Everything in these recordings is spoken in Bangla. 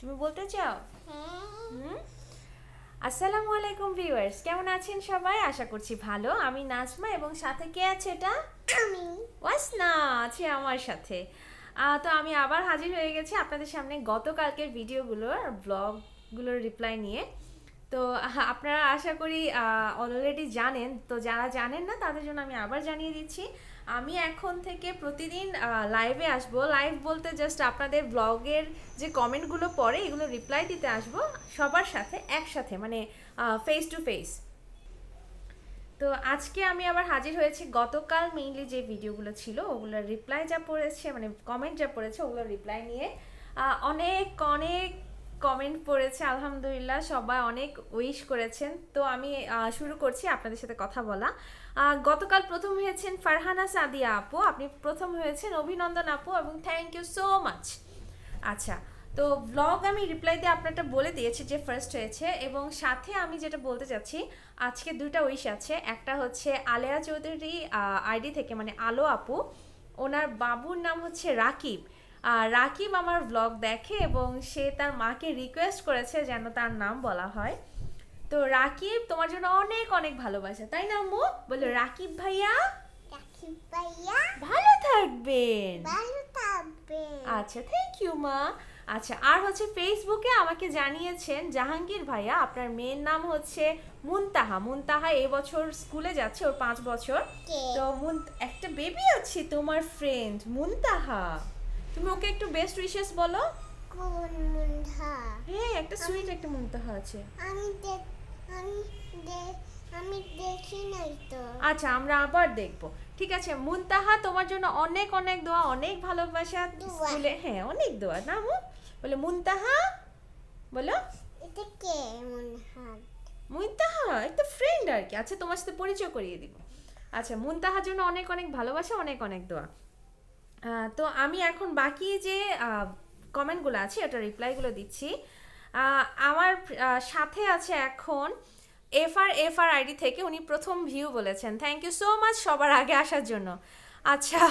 তুমি বলতে চাও? হুম। আসসালামু আলাইকুম ভিউয়ার্স, কেমন আছেন সবাই? আশা করছি ভালো। আমি নাজমা এবং সাথে কে আছে? এটা আমি ওয়াসনা আছে আমার সাথে। তো আমি আবার হাজির হয়ে গেছি আপনাদের সামনে গতকালকের ভিডিওগুলোর ব্লগগুলোর রিপ্লাই নিয়ে। তো আপনারা আশা করি অলরেডি জানেন, তো যারা জানেন না তাদের জন্য আমি আবার জানিয়ে দিচ্ছি। আমি এখন থেকে প্রতিদিন লাইভে আসবো। লাইভ বলতে জাস্ট আপনাদের ব্লগের যে কমেন্টগুলো পড়ে এগুলো রিপ্লাই দিতে আসবো সবার সাথে একসাথে, মানে ফেস টু ফেস। তো আজকে আমি আবার হাজির হয়েছি। গতকাল মেইনলি যে ভিডিওগুলো ছিল ওগুলোর রিপ্লাই যা পড়েছে, মানে কমেন্ট যা পড়েছে ওগুলোর রিপ্লাই নিয়ে অনেক অনেক কমেন্ট পড়েছে। আলহামদুলিল্লাহ সবাই অনেক উইশ করেছেন। তো আমি শুরু করছি আপনাদের সাথে কথা বলা। গতকাল প্রথম হয়েছেন ফারহানা সাদিয়া আপু, আপনি প্রথম হয়েছেন। অভিনন্দন আপু এবং থ্যাংক ইউ সো মাচ। আচ্ছা, তো ব্লগ আমি রিপ্লাই দিয়ে আপনারটা বলে দিয়েছি যে ফার্স্ট হয়েছে, এবং সাথে আমি যেটা বলতে চাচ্ছি আজকে দুইটা উইশ আছে। একটা হচ্ছে আলেয়া চৌধুরী আইডি থেকে, মানে আলো আপু, ওনার বাবুর নাম হচ্ছে রাকিব। রাকিব আমার ব্লগ দেখে এবং সে তার মাকে রিকোয়েস্ট করেছে যেন তার নাম বলা হয়। তো রাকিব, তোমার জন্য অনেক অনেক ভালোবাসা, তাই না আম্মু? বলো রাকিব ভাইয়া রাকিব ভাইয়া ভালো থাকবেন। ভালো থাকবে। আচ্ছা, থ্যাংক ইউ মা। আচ্ছা, আর হচ্ছে ফেসবুকে আমাকে জানিয়েছেন জাহাঙ্গীর ভাইয়া, আপনার মেয়ের নাম হচ্ছে মুনতাহা। মুনতাহা এবছর স্কুলে যাচ্ছে, ওর 5 বছর। কে? তো একটা বেবি আছে তোমার ফ্রেন্ড মুনতাহা, তুমি ওকে একটু বেস্ট উইশেস বলো। কোন মুন্ডা? হ্যাঁ, একটা সুইট একটা মুনতাহা আছে। আমি দেখ আমি দেখ আমি দেখি নাই তো। আচ্ছা, আমরা আবার দেখবো। ঠিক আছে মুনতাহা, তোমার জন্য অনেক অনেক দোয়া, অনেক ভালোবাসা। দোয়া? স্কুলে হ্যাঁ অনেক দোয়া না আমু? বলে মুনতাহা বলো। এটা কে মুন্ডা? মুনতাহা একটা ফ্রেন্ড আর কি। আচ্ছা, তোমার সাথে পরিচয় করিয়ে দিব। আচ্ছা, মুনতাহার জন্য অনেক অনেক ভালোবাসা, অনেক অনেক দোয়া। তো আমি এখন বাকি যে কমেন্টগুলো আছে ওটা রিপ্লাইগুলো দিচ্ছি। আমার সাথে আছে এখন এফ আর আইডি থেকে, উনি প্রথম ভিউ বলেছেন। থ্যাংক ইউ সো মাচ সবার আগে আসার জন্য। আচ্ছা,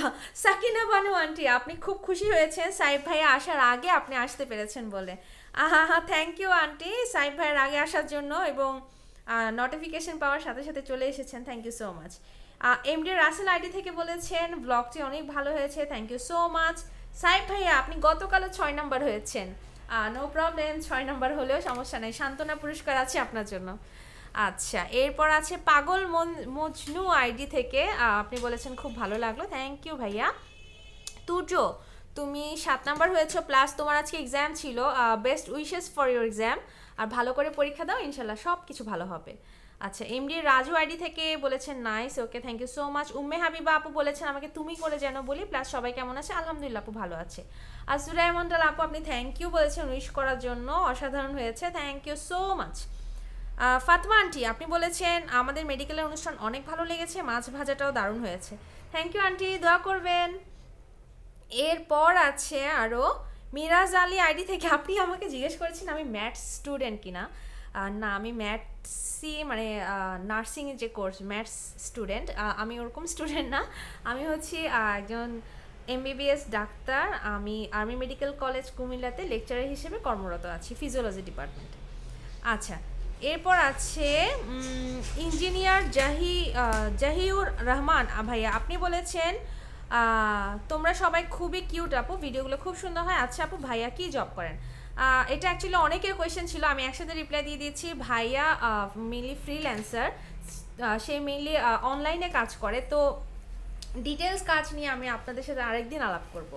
সাকিনা বানু আন্টি, আপনি খুব খুশি হয়েছেন সাইফ ভাইয়া আসার আগে আপনি আসতে পেরেছেন বলে। থ্যাংক ইউ আন্টি সাইফ ভাইয়ের আগে আসার জন্য, এবং নোটিফিকেশন পাওয়ার সাথে সাথে চলে এসেছেন। Thank you so much. MD Rasel ID থেকে বলেছেন ব্লগটি অনেক ভালো হয়েছে। Thank you so much. Saif ভাইয়া, আপনি গতকালও 6 নাম্বার হয়েছেন। নো প্রবলেম, 6 নাম্বার হলেও সমস্যা নেই, সান্ত্বনা পুরস্কার আছে আপনার জন্য। আচ্ছা, এরপর আছে পাগল মজনু আইডি থেকে, আপনি বলেছেন খুব ভালো লাগলো। থ্যাংক ইউ ভাইয়া। তুর্য, তুমি 7 নাম্বার হয়েছো, প্লাস তোমার আজকে এক্সাম ছিল। Best wishes for your exam, আর ভালো করে পরীক্ষা দাও, ইনশাল্লাহ সব কিছু ভালো হবে। আচ্ছা, এমডি রাজু আইডি থেকে বলেছেন nice, okay thank you so much. Umme Habiba আপু বলেছেন আমাকে তুমি করে যেন বলি, প্লাস সবাই কেমন আছে? আলহামদুলিল্লাহ আপু ভালো আছে। আর সুরাই মন্ডল আপু, আপনি থ্যাংক ইউ বলেছেন উইশ করার জন্য, অসাধারণ হয়েছে, thank you so much. Fatma aunty, আপনি বলেছেন আমাদের মেডিকেলের অনুষ্ঠান অনেক ভালো লেগেছে, মাছ ভাজাটাও দারুণ হয়েছে। থ্যাংক ইউ আন্টি, দোয়া করবেন। এরপর আছে আরও মিরাজ আলী আইডি থেকে, আপনি আমাকে জিজ্ঞেস করেছেন আমি ম্যাথস স্টুডেন্ট কিনা। না, আমি ম্যাথসই, মানে নার্সিংয়ের যে কোর্স ম্যাথস স্টুডেন্ট, আমি ওরকম স্টুডেন্ট না। আমি হচ্ছি একজন এমবিবিএস ডাক্তার। আমি আর্মি মেডিকেল কলেজ কুমিল্লাতে লেকচারার হিসেবে কর্মরত আছি, ফিজিওলজি ডিপার্টমেন্টে। আচ্ছা, এরপর আছে ইঞ্জিনিয়ার জাহিউর রহমান ভাইয়া, আপনি বলেছেন তোমরা সবাই খুবই কিউট আপু, ভিডিওগুলো খুব সুন্দর হয়। আচ্ছা আপু, ভাইয়া কি জব করেন? এটা অ্যাকচুয়ালি অনেকের কোয়েশ্চেন ছিল, আমি একসাথে রিপ্লাই দিয়ে দিয়েছি। ভাইয়া মেনলি ফ্রিল্যান্সার, সে মেনলি অনলাইনে কাজ করে। তো ডিটেলস কাজ নিয়ে আমি আপনাদের সাথে আরেকদিন আলাপ করব।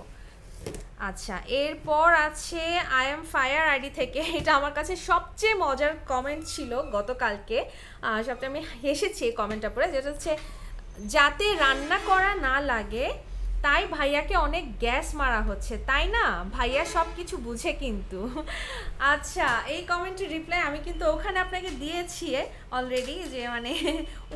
আচ্ছা, এরপর আছে আই এম ফায়ার আইডি থেকে, এটা আমার কাছে সবচেয়ে মজার কমেন্ট ছিল গতকালকে। সবচেয়ে আমি হেসেছি এই কমেন্টটা পড়ে, যেটা হচ্ছে যাতে রান্না করা না লাগে তাই ভাইয়াকে অনেক গ্যাস মারা হচ্ছে, তাই না? ভাইয়া সব কিছু বুঝে কিন্তু। আচ্ছা, এই কমেন্টের রিপ্লাই আমি কিন্তু ওখানে আপনাকে দিয়েছি অলরেডি, যে মানে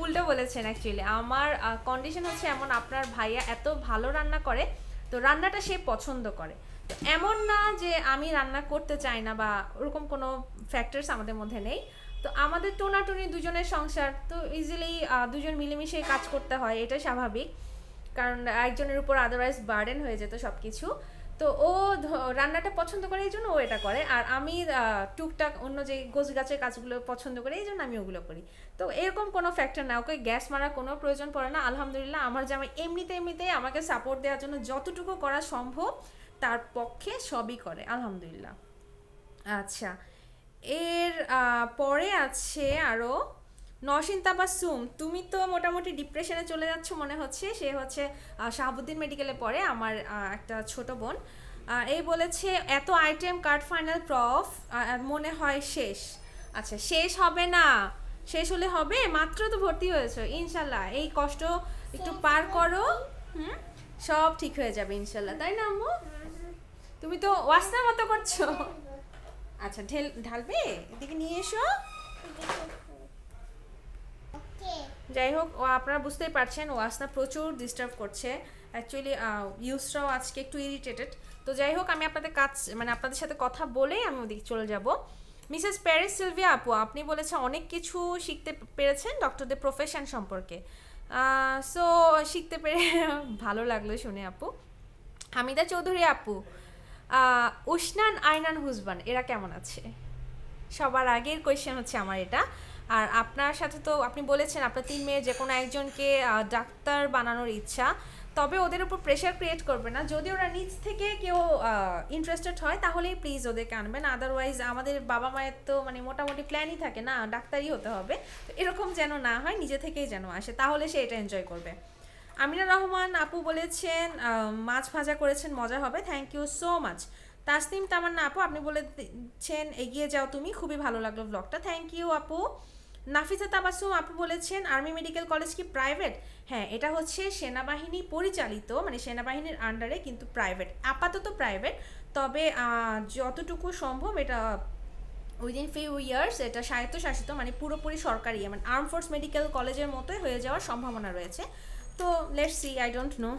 উল্টো বলেছেন। অ্যাকচুয়ালি আমার কন্ডিশন হচ্ছে এমন, আপনার ভাইয়া এত ভালো রান্না করে, তো রান্নাটা সে পছন্দ করে। তো এমন না যে আমি রান্না করতে চাই না বা ওরকম কোনো ফ্যাক্টরস আমাদের মধ্যে নেই। তো আমাদের টোনাটুনি দুজনের সংসার, তো ইজিলি দুজন মিলেমিশে কাজ করতে হয়, এটা স্বাভাবিক, কারণ একজনের উপর আদারওয়াইজ বার্ডেন হয়ে যেত সব কিছু। তো ও রান্নাটা পছন্দ করে এই জন্য ও এটা করে, আর আমি টুকটাক অন্য যে গোছ গাছের কাজগুলো পছন্দ করি এই জন্য আমি ওগুলো করি। তো এরকম কোনো ফ্যাক্টর না, ওকে গ্যাস মারার কোনো প্রয়োজন পড়ে না। আলহামদুলিল্লাহ আমার জামাই এমনিতেই আমাকে সাপোর্ট দেওয়ার জন্য যতটুকু করা সম্ভব তার পক্ষে সবই করে আলহামদুলিল্লাহ। আচ্ছা, এর পরে আছে আরও নওশিন তাবাসসুম। তুমি তো মোটামুটি ডিপ্রেশনে চলে যাচ্ছ মনে হচ্ছে। সে হচ্ছে শাহাবুদ্দিন মেডিকেলে পড়ে, আমার একটা ছোট বোন। এই বলেছে এত আইটেম কার্ড ফাইনাল প্রফ মনে হয় শেষ। আচ্ছা, শেষ হবে না, শেষ হলে হবে, মাত্র তো ভর্তি হয়েছে। ইনশাল্লাহ এই কষ্ট একটু পার করো, সব ঠিক হয়ে যাবে ইনশাল্লাহ, তাই না আম্মু? তুমি তো ওয়াসনার মতো করছো। আচ্ছা, ঢালবে, এদিকে নিয়ে এসো। যাই হোক, ও আপনারা বুঝতেই পারছেন ওয়াসনা প্রচুর ডিস্টার্ব করছে। অ্যাকচুয়ালি ইউসরাও আজকে একটু ইরিটেটেড। তো যাই হোক, আমি আপনাদের সাথে কথা বলেই আমি ওদিকে চলে যাব। মিসেস প্যারিস সিলভিয়া আপু, আপনি বলেছেন অনেক কিছু শিখতে পেরেছেন ডক্টরদের প্রফেশন সম্পর্কে। সো শিখতে পেরে ভালো লাগলো শুনে আপু। হামিদা চৌধুরী আপু, উসনান আয়নান হুসবান এরা কেমন আছে? সবার আগের কোয়েশ্চেন হচ্ছে আমার এটা। আর আপনার সাথে তো আপনি বলেছেন আপনার 3 মেয়ের যে কোনো একজনকে ডাক্তার বানানোর ইচ্ছা, তবে ওদের উপর প্রেশার ক্রিয়েট করবে না। যদি ওরা নিজ থেকে কেউ ইন্টারেস্টেড হয় তাহলেই প্লিজ ওদেরকে আনবেন, আদারওয়াইজ আমাদের বাবা মায়ের তো মানে মোটামুটি প্ল্যানই থাকে না ডাক্তারই হতে হবে। তো এরকম যেন না হয়, নিজে থেকেই যেন আসে, তাহলে সে এটা এনজয় করবে। আমিনা রহমান আপু বলেছেন মাছ ভাজা করেছেন, মজা হবে, thank you so much. Tasnim Tamanna আপু, আপনি বলেছেন এগিয়ে যাও তুমি, খুবই ভালো লাগলো ব্লগটা, থ্যাংক ইউ আপু। নাফিসা তাবাসসুম আপু বলেছেন আর্মি মেডিকেল কলেজ কি প্রাইভেট? হ্যাঁ, এটা হচ্ছে সেনাবাহিনী পরিচালিত, মানে সেনাবাহিনীর আন্ডারে, কিন্তু প্রাইভেট, আপাতত প্রাইভেট। তবে যতটুকু সম্ভব এটা উইদিন ফিউ ইয়ার্স এটা স্বায়ত্তশাসিত, মানে পুরোপুরি সরকারি, মানে আর্ম ফোর্স মেডিকেল কলেজের মতোই হয়ে যাওয়ার সম্ভাবনা রয়েছে। তো let's see, I don't know.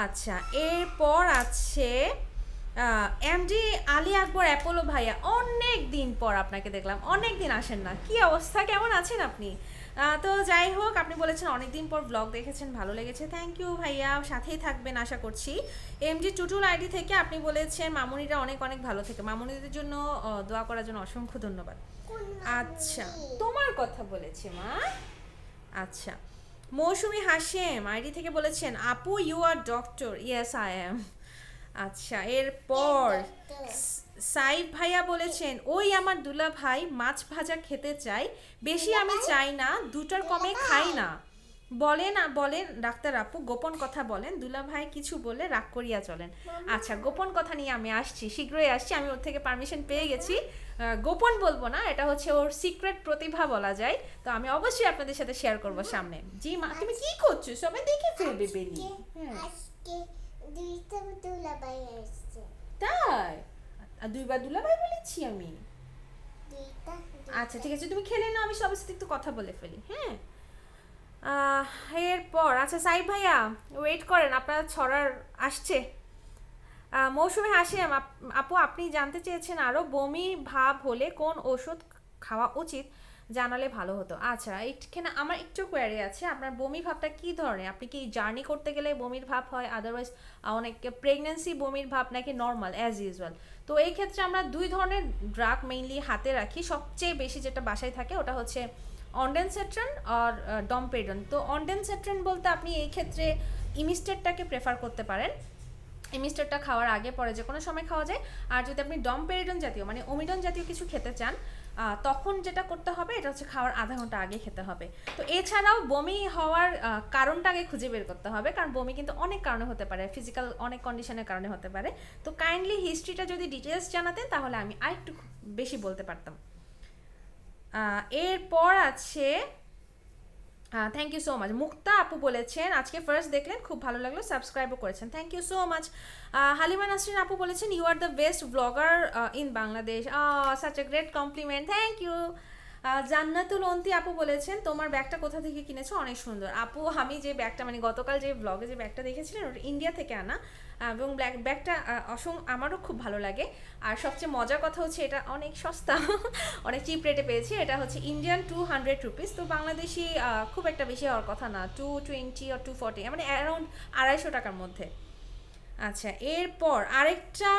আচ্ছা, এরপর আছে এমডি আলী আকবর অ্যাপোলো ভাইয়া, অনেক দিন পর আপনাকে দেখলাম, অনেক দিন আসেন না, কি অবস্থা, কেমন আছেন আপনি? তো যাই হোক, আপনি বলেছেন অনেক দিন পর ব্লগ দেখেছেন, ভালো লেগেছে, থ্যাংক ইউ ভাইয়া, সাথেই থাকবেন আশা করছি। এমজি টুটুল আইডি থেকে আপনি বলেছেন মামুনিরা অনেক অনেক ভালো থেকে, মামুনিদের জন্য দোয়া করার জন্য অসংখ্য ধন্যবাদ। আচ্ছা, তোমার কথা বলেছে মা। আচ্ছা, মৌসুমি হাশেম আইডি থেকে বলেছেন আপু you are doctor, yes I am. আচ্ছা, এরপর সাইফ ভাইয়া বলেছেন ওই আমার দুলা ভাই মাছ ভাজা খেতে চাই, বেশি আমি চাই না, দুটার কমে খাই না, বলেন ডাক্তার আপু, গোপন কথা বলেন, দুলা ভাই কিছু বলে রাগ করিয়া চলেন। আচ্ছা, গোপন কথা নিয়ে আমি আসছি, শীঘ্রই আসছি, আমি ওর থেকে পারমিশন পেয়ে গেছি। গোপন বলবো না, এটা হচ্ছে ওর সিক্রেট প্রতিভা বলা যায়। তো আমি অবশ্যই আপনাদের সাথে শেয়ার করবো সামনে। জি মা, তুমি কি করছো? সবাই দেখে ফেলবে বেলি। তাই? আর 2 বার দুলাভাই বলেছি আমি? আচ্ছা ঠিক আছে, তুমি খেলে নাও, আমি সবার সাথে একটু কথা বলে ফেলি। হ্যাঁ, এরপর আচ্ছা সাইব ভাইয়া ওয়েট করেন, আপনার ছড়ার আসছে। মৌসুমী হাসিম আপু, আপনি জানতে চেয়েছেন আরও বমি ভাব হলে কোন ওষুধ খাওয়া উচিত জানালে ভালো হতো। আচ্ছা, এখানে আমার একটু কোয়ারি আছে, আপনার বমি ভাবটা কী ধরনের? আপনি কি জার্নি করতে গেলে বমির ভাব হয়, আদারওয়াইজ অনেকে প্রেগনেন্সি বমির ভাব, নাকি নর্মাল অ্যাজ ইউজুয়াল? তো এই ক্ষেত্রে আমরা 2 ধরনের ড্রাগ মেইনলি হাতে রাখি, সবচেয়ে বেশি যেটা বাসায় থাকে ওটা হচ্ছে অনডেনসেট্রন আর ডমপেডন। তো অনডেনসেট্রন বলতে আপনি এই ক্ষেত্রে ইমিস্টেটটাকে প্রেফার করতে পারেন, ইমিস্টেটটা খাওয়ার আগে পরে যে কোনো সময় খাওয়া যায়। আর যদি আপনি ডমপেরিডন জাতীয় মানে ওমিডন জাতীয় কিছু খেতে চান, তখন যেটা করতে হবে এটা হচ্ছে খাওয়ার আধা ঘন্টা আগে খেতে হবে। তো এছাড়াও বমি হওয়ার কারণটা আগে খুঁজে বের করতে হবে, কারণ বমি কিন্তু অনেক কারণে হতে পারে, ফিজিক্যাল অনেক কন্ডিশনের কারণে হতে পারে। তো কাইন্ডলি হিস্ট্রিটা যদি ডিটেলস জানাতেন তাহলে আমি আরেকটু বেশি বলতে পারতাম। এরপর আছে থ্যাংক ইউ সো মাচ, মুক্তা আপু বলেছেন আজকে ফার্স্ট দেখলেন, খুব ভালো লাগলো, সাবস্ক্রাইবও করেছেন, thank you so much. Halima Nasrin আপু বলেছেন you are the best blogger in Bangladesh, such a great compliment, thank you. Jannatul Onti আপু বলেছেন তোমার ব্যাগটা কোথা থেকে কিনেছো, অনেক সুন্দর। আপু, আমি যে ব্যাগটা মানে গতকাল যে ব্লগে যে ব্যাগটা দেখেছিলেন ওটা ইন্ডিয়া থেকে আনা, এবং ব্যাগটা আমারও খুব ভালো লাগে। আর সবচেয়ে মজার কথা হচ্ছে এটা অনেক সস্তা, অনেক চিপ রেটে পেয়েছি। এটা হচ্ছে ইন্ডিয়ান 200 রুপিস, তো বাংলাদেশি খুব একটা বেশি হওয়ার কথা না, 220 আর 240, মানে অ্যারাউন্ড 250 টাকার মধ্যে। আচ্ছা, এরপর আরেকটা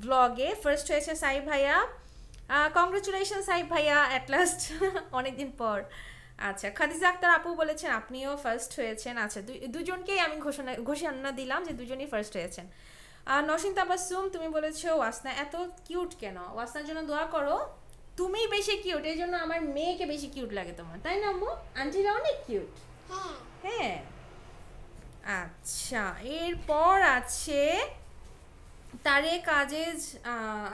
ব্লগে ফার্স্ট হয়েছে সাইব ভাইয়া। কংগ্রেচুলেশন সাইব ভাইয়া, অ্যাট লাস্ট অনেকদিন পর। আচ্ছা, খাদিজা আক্তার আপু বলেছেন আপনিও ফার্স্ট হয়েছেন। আচ্ছা, দুজনকেই আমি ঘোষণা দিলাম যে দুজনই ফার্স্ট হয়েছেন। নসীন তাবাসসুম তুমি বলেছো ওয়াসনা এত কিউট কেন? ওয়াসনার জন্য দোয়া করো, তুমিই বেশি কিউট, এই জন্য আমার মেয়েকে বেশি কিউট লাগে তোমার, তাই না আম্মু? আন্টিরা অনেক কিউট। হ্যাঁ। আচ্ছা, এরপর আছে তারেক আজিজ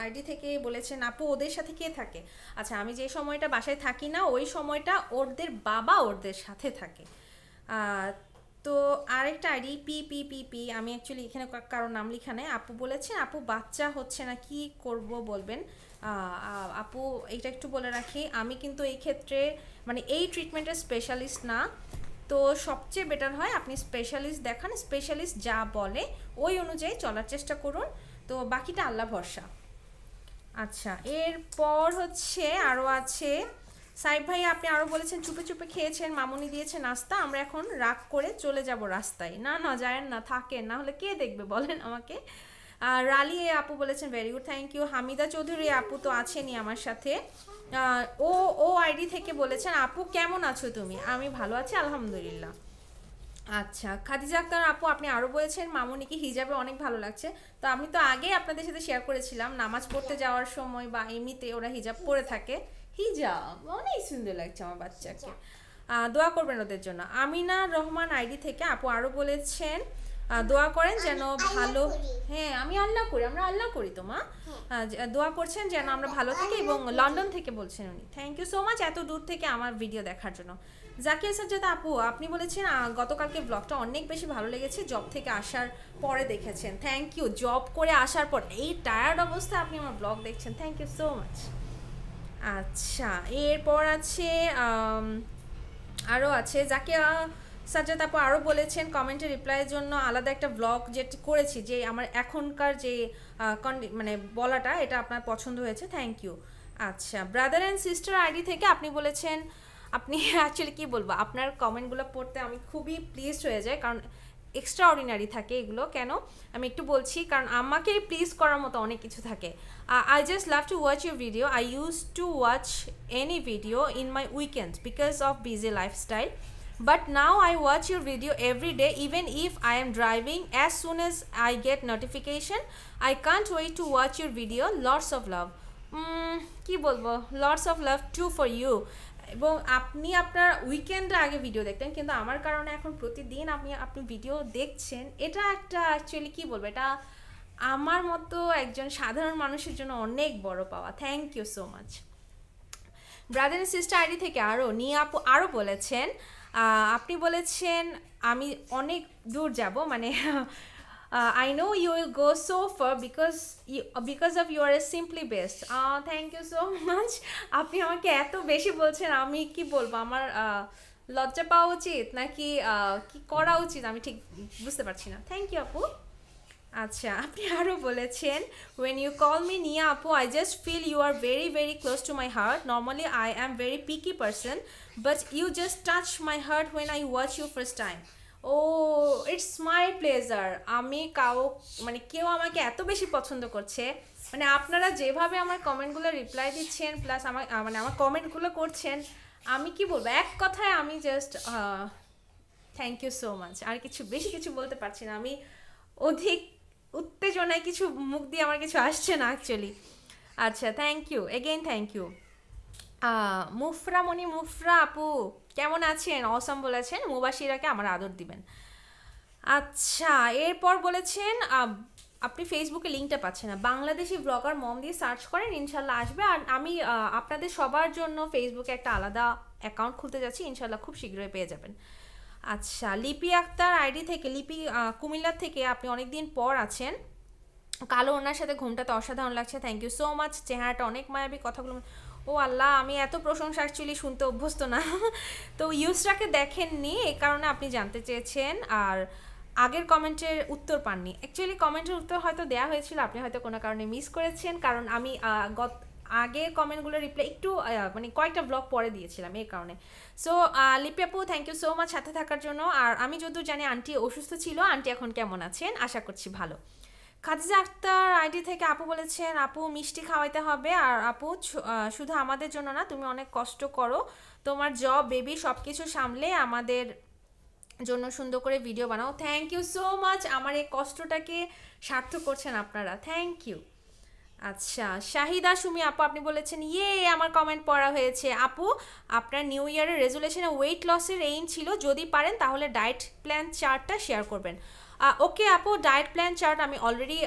আইডি থেকে বলেছেন আপু ওদের সাথে কে থাকে? আচ্ছা, আমি যে সময়টা বাসায় থাকি না ওই সময়টা ওদের বাবা ওদের সাথে থাকে। তো আরেকটা ID P P P P, আমি অ্যাকচুয়ালি এখানে কারো নাম লেখা নেই। আপু বলেছেন আপু বাচ্চা হচ্ছে না, কি করব বলবেন? আপু এটা একটু বলে রাখি, আমি কিন্তু এই ক্ষেত্রে মানে এই ট্রিটমেন্টের স্পেশালিস্ট না, তো সবচেয়ে বেটার হয় আপনি স্পেশালিস্ট দেখান, স্পেশালিস্ট যা বলে ওই অনুযায়ী চলার চেষ্টা করুন, তো বাকিটা আল্লাহ ভরসা। আচ্ছা, এরপর হচ্ছে আরও আছে সাইব ভাই, আপনি আরও বলেছেন চুপে চুপে খেয়েছেন, মামুনি দিয়েছে নাস্তা, আমরা এখন রাগ করে চলে যাব রাস্তায়। না না, যায়েন না, থাকেন, না হলে কে দেখবে বলেন আমাকে। রালি আপু বলেছেন very good, thank you. Hamida Chowdhury আপু তো আছেনই আমার সাথে, ও ও আইডি থেকে বলেছেন আপু কেমন আছো তুমি? আমি ভালো আছি আলহামদুলিল্লাহ। আচ্ছা, খাদিজা আক্তার আপু আপনি আরও বলেছেন মামুনিকে হিজাবে অনেক ভালো লাগছে। তো আমি তো আগেই আপনাদের সাথে শেয়ার করেছিলাম, নামাজ পড়তে যাওয়ার সময় বা এমনিতে ওরা হিজাব পরে থাকে, হিজাব অনেক সুন্দর লাগছে আমার বাচ্চাকে, দোয়া করবেন ওদের জন্য। আমিনা রহমান আইডি থেকে আপু আরও বলেছেন দোয়া করেন যেন ভালো। হ্যাঁ, আমি আল্লাহ করি, আমরা আল্লাহ করি তো মা। দোয়া করছেন যেন আমরা ভালো থাকি, এবং লন্ডন থেকে বলছেন উনি। থ্যাংক ইউ সো মাচ এত দূর থেকে আমার ভিডিও দেখার জন্য। জাকির সাজ্জাদ আপু আপনি বলেছেন গতকালকে ব্লগটা অনেক বেশি ভালো লেগেছে, জব থেকে আসার পরে দেখেছেন। থ্যাংক ইউ, জব করে আসার পর এই টায়ার্ড অবস্থায় আপনি আমার ব্লগ দেখছেন, থ্যাংক ইউ সো মাচ। আচ্ছা, এরপর আছে আরও আছে জাকিয়া সাজ্জাদ আপু আরও বলেছেন কমেন্টে রিপ্লাইয়ের জন্য আলাদা একটা ব্লগ যেটা করেছি, যে আমার এখনকার যে মানে বলাটা এটা আপনার পছন্দ হয়েছে, থ্যাংক ইউ। আচ্ছা, ব্রাদার অ্যান্ড সিস্টার আইডি থেকে আপনি বলেছেন, আপনি অ্যাকচুয়ালি কী বলবো, আপনার কমেন্টগুলো পড়তে আমি খুবই প্লিজড হয়ে যাই, কারণ এক্সট্রা অর্ডিনারি থাকে এগুলো। কেন আমি একটু বলছি, কারণ আমাকে প্লিজ করার মতো অনেক কিছু থাকে। I just love to watch your video, I use to watch any video in my weekend because of busy lifestyle, but now I watch your video every day even if I am driving. As soon as I get notification I can't wait to watch your video. Lots of love. কি বলবো, lots of love too for you. এবং আপনি আপনার উইকেন্ডে আগে ভিডিও দেখতেন, কিন্তু আমার কারণে এখন প্রতিদিন আপনি ভিডিও দেখছেন, এটা একটা অ্যাকচুয়ালি কি বলবো, এটা আমার মতো একজন সাধারণ মানুষের জন্য অনেক বড় পাওয়া। Thank you so much. Brother and sister ID থেকে নিয়ে আপু আরও বলেছেন, আপনি বলেছেন আমি অনেক দূর যাব, মানে I know you will go so far because of you are a simply best. Thank you so much. আপনি আমাকে এত বেশি বলছেন, আমি কি বলবো, আমার লজ্জা পাওয়া উচিত নাকি কি করা উচিত আমি ঠিক বুঝতে পারছি না। থ্যাংক ইউ আপু। আচ্ছা, আপনি আরও বলেছেন when you call me Nia আপু I just feel you are very very close to my heart. Normally I am very picky person but you just touch my heart when I watch you first time. Oh, it's my pleasure. আমি মানে কেউ আমাকে এত বেশি পছন্দ করছে, মানে আপনারা যেভাবে আমার কমেন্টগুলো রিপ্লাই দিচ্ছেন প্লাস মানে আমার কমেন্টগুলো করছেন, আমি কি বলবো, এক কথায় আমি just thank you so much. আর বেশি কিছু বলতে পারছি না, আমি অধিক উত্তেজনায় কিছু মুখ দিয়ে আমার কিছু আসছে না অ্যাকচুয়ালি। আচ্ছা, thank you again, thank you. Mufra আপু কেমন আছেন? অসম বলেছেন, মুবাশিরাকে আমার আদর দিবেন। আচ্ছা, এরপর বলেছেন আপনি ফেসবুকে লিঙ্কটা পাচ্ছেন না, বাংলাদেশি ব্লগার মম দিয়ে সার্চ করেন ইনশাল্লাহ আসবে। আর আমি আপনাদের সবার জন্য ফেসবুকে একটা আলাদা অ্যাকাউন্ট খুলতে যাচ্ছি, ইনশাল্লাহ খুব শীঘ্রই পেয়ে যাবেন। আচ্ছা, লিপি আক্তার আইডি থেকে, লিপি কুমিল্লার থেকে, আপনি অনেক দিন পর আছেন, কালো ওনার সাথে ঘুমটাতে অসাধারণ লাগছে, থ্যাংক ইউ সো মাচ। চেহারাটা অনেক মায়াবী, কথাগুলো ও আল্লাহ, আমি এত প্রশংসা অ্যাকচুয়ালি শুনতে অভ্যস্ত না। তো ইউসরাকে দেখেননি এই কারণে আপনি জানতে চেয়েছেন, আর আগের কমেন্টের উত্তর পাননি। অ্যাকচুয়ালি কমেন্টের উত্তর হয়তো দেওয়া হয়েছিল, আপনি হয়তো কোনো কারণে মিস করেছেন, কারণ আমি আগের কমেন্টগুলো রিপ্লাই একটু মানে কয়েকটা ব্লগ পরে দিয়েছিলাম এই কারণে। সো লিপি আপু থ্যাংক ইউ সো মাচ সাথে থাকার জন্য। আর আমি যতদূর জানি আন্টি অসুস্থ ছিল, আন্টি এখন কেমন আছেন আশা করছি ভালো। খাদিজা আক্তার আইডি থেকে আপু বলেছেন আপু মিষ্টি খাওয়াইতে হবে, আর আপু শুধু আমাদের জন্য না, তুমি অনেক কষ্ট করো, তোমার জব বেবি সব কিছু সামলে আমাদের জন্য সুন্দর করে ভিডিও বানাও। থ্যাংক ইউ সো মাচ, আমার এই কষ্টটাকে সার্থক করছেন আপনারা, থ্যাংক ইউ। আচ্ছা শাহিদা সুমি আপু আপনি বলেছেন ইয়ে আমার কমেন্ট পড়া হয়েছে। আপু আপনার নিউ ইয়ারের রেজুলেশনে ওয়েট লসের এইম ছিল, যদি পারেন তাহলে ডায়েট প্ল্যান চার্টটা শেয়ার করবেন। ওকে আপু, ডায়েট প্ল্যান চার্ট আমি অলরেডি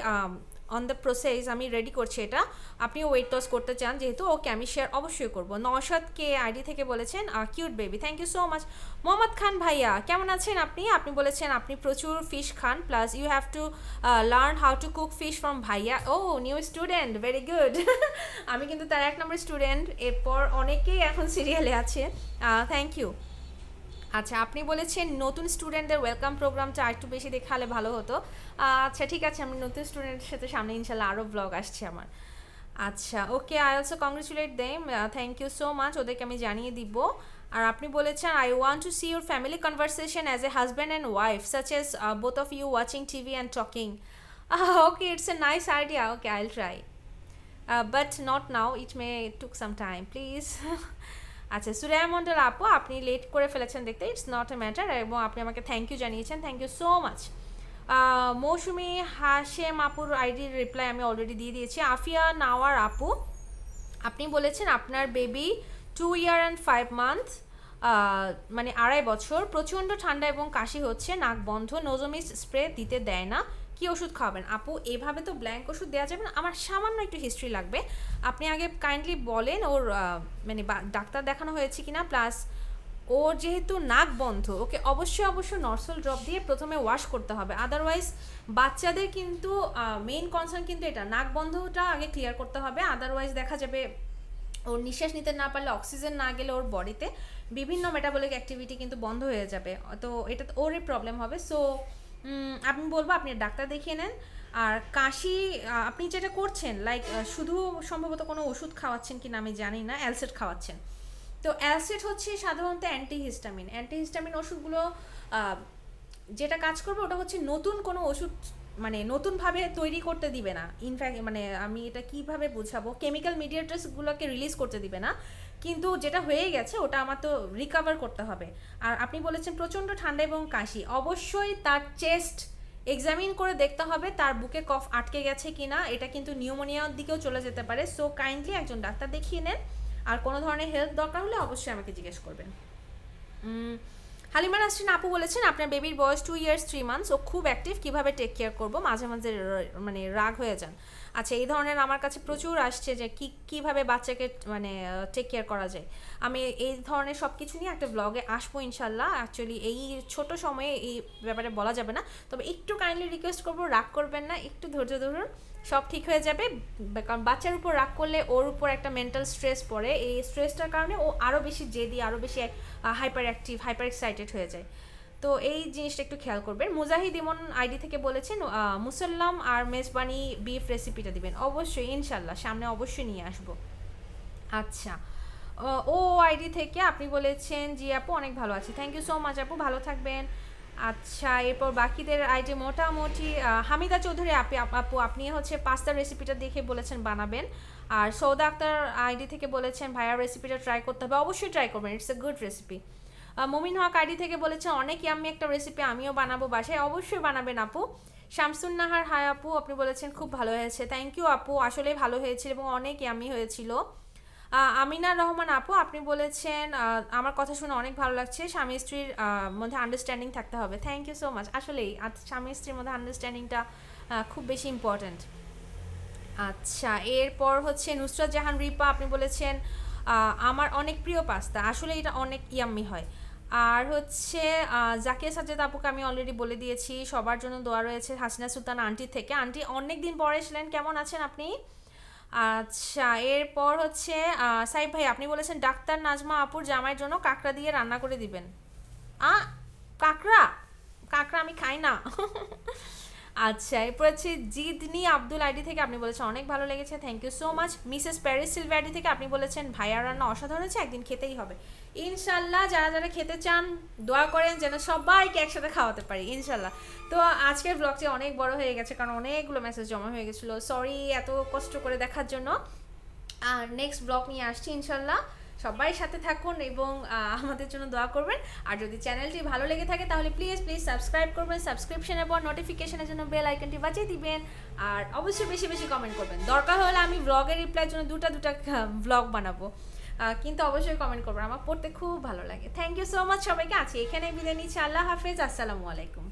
অন দ্য প্রসেস, আমি রেডি করছি এটা। আপনিও ওয়েট লস করতে চান যেহেতু, ওকে আমি শেয়ার অবশ্যই করবো। নওশাদ কে আইডি থেকে বলেছেন cute baby, thank you so much. Mohammad Khan ভাইয়া কেমন আছেন আপনি? আপনি বলেছেন আপনি প্রচুর ফিশ খান, plus you have to learn how to cook fish from ভাইয়া। ও নিউ স্টুডেন্ট, ভেরি গুড। আমি কিন্তু তার 1 নম্বর স্টুডেন্ট, এরপর অনেকেই এখন সিরিয়ালে আছে, থ্যাংক ইউ। আচ্ছা আপনি বলেছেন নতুন স্টুডেন্টদের ওয়েলকাম প্রোগ্রামটা একটু বেশি দেখালে ভালো হতো। আচ্ছা ঠিক আছে, আমি নতুন স্টুডেন্টের সাথে সামনে ইনশাল্লাহ আরও ব্লগ আসছে আমার। আচ্ছা okay, I also congratulate them, thank you so much, ওদেরকে আমি জানিয়ে দিব। আর আপনি বলেছেন I want to see your family conversation as a husband and wife such as both of you watching TV and talking. Okay it's a nice idea, okay I'll try, but not now, it may took some time please. আচ্ছা সুরায়া মন্ডল আপু আপনি লেট করে ফেলেছেন দেখতে, ইটস নট এ ম্যাটার, এবং আপনি আমাকে থ্যাংক ইউ জানিয়েছেন, থ্যাংক ইউ সো মাচ। মৌসুমি হাশেম আপুর আইডির রিপ্লাই আমি অলরেডি দিয়ে দিয়েছি। আফিয়া নাওয়ার আপু আপনি বলেছেন আপনার বেবি 2 ইয়ার অ্যান্ড 5 মান্থ, মানে 2.5 বছর, প্রচণ্ড ঠান্ডা এবং কাশি হচ্ছে, নাক বন্ধ, নোজোমিস স্প্রে দিতে দেয় না, কি ওষুধ খাওয়াবেন? আপু এভাবে তো ব্ল্যাঙ্ক ওষুধ দেওয়া যাবে না, আমার সামান্য একটু হিস্ট্রি লাগবে। আপনি আগে কাইন্ডলি বলেন ওর মানে ডাক্তার দেখানো হয়েছে কিনা, প্লাস ওর যেহেতু নাক বন্ধ, ওকে অবশ্যই নর্সল ড্রপ দিয়ে প্রথমে ওয়াশ করতে হবে, আদারওয়াইজ বাচ্চাদের কিন্তু মেইন কনসার্ন কিন্তু এটা, নাক বন্ধটা আগে ক্লিয়ার করতে হবে, আদারওয়াইজ দেখা যাবে ওর নিঃশ্বাস নিতে না পারলে, অক্সিজেন না গেলে ওর বডিতে বিভিন্ন মেটাবলিক অ্যাক্টিভিটি কিন্তু বন্ধ হয়ে যাবে, তো এটা তো ওরই প্রবলেম হবে। সো আমি বলবো আপনি ডাক্তার দেখিয়ে নেন। আর কাশি আপনি যেটা করছেন লাইক শুধু সম্ভবত কোনো ওষুধ খাওয়াচ্ছেন কি না আমি জানি না, অ্যালসেট খাওয়াচ্ছেন, তো অ্যালসেট হচ্ছে সাধারণত অ্যান্টিহিস্টামিন ওষুধগুলো যেটা কাজ করবে ওটা হচ্ছে নতুন কোনো ওষুধ মানে নতুনভাবে তৈরি করতে দিবে না, ইনফ্যাক্ট মানে আমি এটা কিভাবে বোঝাবো, কেমিক্যাল মিডিয়েটার্সগুলোকে রিলিজ করতে দিবে না, কিন্তু যেটা হয়ে গেছে ওটা আমার তো রিকভার করতে হবে। আর আপনি বলেছেন প্রচণ্ড ঠান্ডা এবং কাশি, অবশ্যই তার চেস্ট এক্সামিন করে দেখতে হবে তার বুকে কফ আটকে গেছে কিনা, এটা কিন্তু নিউমোনিয়ার দিকেও চলে যেতে পারে, সো কাইন্ডলি একজন ডাক্তার দেখিয়ে নেন। আর কোনো ধরনের হেল্প দরকার হলে অবশ্যই আমাকে জিজ্ঞেস করবেন। হালিমা নাসরিন আপু বলেছেন আপনার বেবির বয়স 2 ইয়ার্স 3 মান্থস, ও খুব অ্যাক্টিভ, কীভাবে টেক কেয়ার করবো, মাঝে মাঝে মানে রাগ হয়ে যান। আচ্ছা এই ধরনের আমার কাছে প্রচুর আসছে যে কীভাবে বাচ্চাকে মানে টেক কেয়ার করা যায়, আমি এই ধরনের সব কিছু নিয়ে একটা ব্লগে আসবো ইনশাল্লাহ। অ্যাকচুয়ালি এই ছোট সময়ে এই ব্যাপারে বলা যাবে না, তবে একটু কাইন্ডলি রিকোয়েস্ট করবো রাগ করবেন না, একটু ধৈর্য ধরুন, সব ঠিক হয়ে যাবে। কারণ বাচ্চার উপর রাগ করলে ওর উপর একটা মেন্টাল স্ট্রেস পড়ে, এই স্ট্রেসটার কারণে ও আরও বেশি জেদি, আরও বেশি হাইপার অ্যাক্টিভ, হাইপার এক্সাইটেড হয়ে যায়, তো এই জিনিসটা একটু খেয়াল করবেন। মুজাহিদ ইমন আইডি থেকে বলেছেন মুসাল্লাম আর মেজবানি বিফ রেসিপিটা দিবেন, অবশ্যই ইনশাল্লাহ সামনে অবশ্যই নিয়ে আসবো। আচ্ছা ও আইডি থেকে আপনি বলেছেন জি আপু অনেক ভালো আছি, থ্যাংক ইউ সো মাচ আপু, ভালো থাকবেন। আচ্ছা এরপর বাকিদের আইডি মোটামুটি হামিদা চৌধুরী আপু আপনি হচ্ছে পাস্তার রেসিপিটা দেখে বলেছেন বানাবেন। আর সৌদা আক্তার আইডি থেকে বলেছেন ভাইয়ার রেসিপিটা ট্রাই করতে হবে, অবশ্যই ট্রাই করবেন, it's a good recipe. Momin Haque ID থেকে বলেছেন অনেক ইয়াম্মি একটা রেসিপি, আমিও বানাবো বাসায়, অবশ্যই বানাবেন আপু। শামসুন নাহার হাই আপু আপনি বলেছেন খুব ভালো হয়েছে, থ্যাংক ইউ আপু, আসলেই ভালো হয়েছিল এবং অনেক ইয়াম্মি হয়েছিল। আমিনা রহমান আপু আপনি বলেছেন আমার কথা শুনে অনেক ভালো লাগছে, স্বামী স্ত্রীর মধ্যে আন্ডারস্ট্যান্ডিং থাকতে হবে, থ্যাংক ইউ সো মাচ, আসলেই স্বামী স্ত্রীর মধ্যে আন্ডারস্ট্যান্ডিংটা খুব বেশি ইম্পর্ট্যান্ট। আচ্ছা এরপর হচ্ছে নুসরাত জাহান রিপা আপনি বলেছেন আমার অনেক প্রিয় পাস্তা, আসলে এটা অনেক ইয়াম্মি হয়। আর হচ্ছে জাকিয়া সাজ্জাদ আপুকে আমি অলরেডি বলে দিয়েছি, সবার জন্য দোয়া রয়েছে হাসিনা সুলতান আন্টি থেকে, আন্টি অনেক দিন পরে এসলেন, কেমন আছেন আপনি? আচ্ছা এরপর হচ্ছে সাইফ ভাই আপনি বলেছেন ডাক্তার নাজমা আপুর জামাইয়ের জন্য কাঁকড়া দিয়ে রান্না করে দিবেন। কাঁকড়া কাঁকড়া আমি খাই না। আচ্ছা, এরপর হচ্ছে জিদনি আব্দুল আইডি থেকে আপনি বলেছেন অনেক ভালো লেগেছে, thank you so much. Mrs Paris Silva ID থেকে আপনি বলেছেন ভাইয়ার রান্না অসাধারণ হয়েছে, একদিন খেতেই হবে। ইনশাল্লাহ যারা যারা খেতে চান দোয়া করেন যেন সবাইকে একসাথে খাওয়াতে পারি ইনশাল্লাহ। তো আজকের ব্লগটি অনেক বড় হয়ে গেছে কারণ অনেকগুলো মেসেজ জমা হয়ে গেছিলো, সরি এত কষ্ট করে দেখার জন্য। আর নেক্সট ব্লগ নিয়ে আসছি ইনশাল্লাহ, সবাই সাথে থাকুন এবং আমাদের জন্য দোয়া করবেন। আর যদি চ্যানেলটি ভালো লেগে থাকে তাহলে প্লিজ প্লিজ সাবস্ক্রাইব করবেন, সাবস্ক্রিপশনের পর নোটিফিকেশনের জন্য বেল আইকনটি বাজিয়ে দিবেন। আর অবশ্যই বেশি বেশি কমেন্ট করবেন, দরকার হলে আমি ব্লগের রিপ্লাইয়ের জন্য দুটা ব্লগ বানাবো, কিন্তু অবশ্যই কমেন্ট করবেন, আমার পড়তে খুব ভালো লাগে। থ্যাংক ইউ সো মাচ সবাইকে, আছি এখানে বিদায় নিচ্ছি, আল্লাহ হাফেজ, আসসালামু আলাইকুম।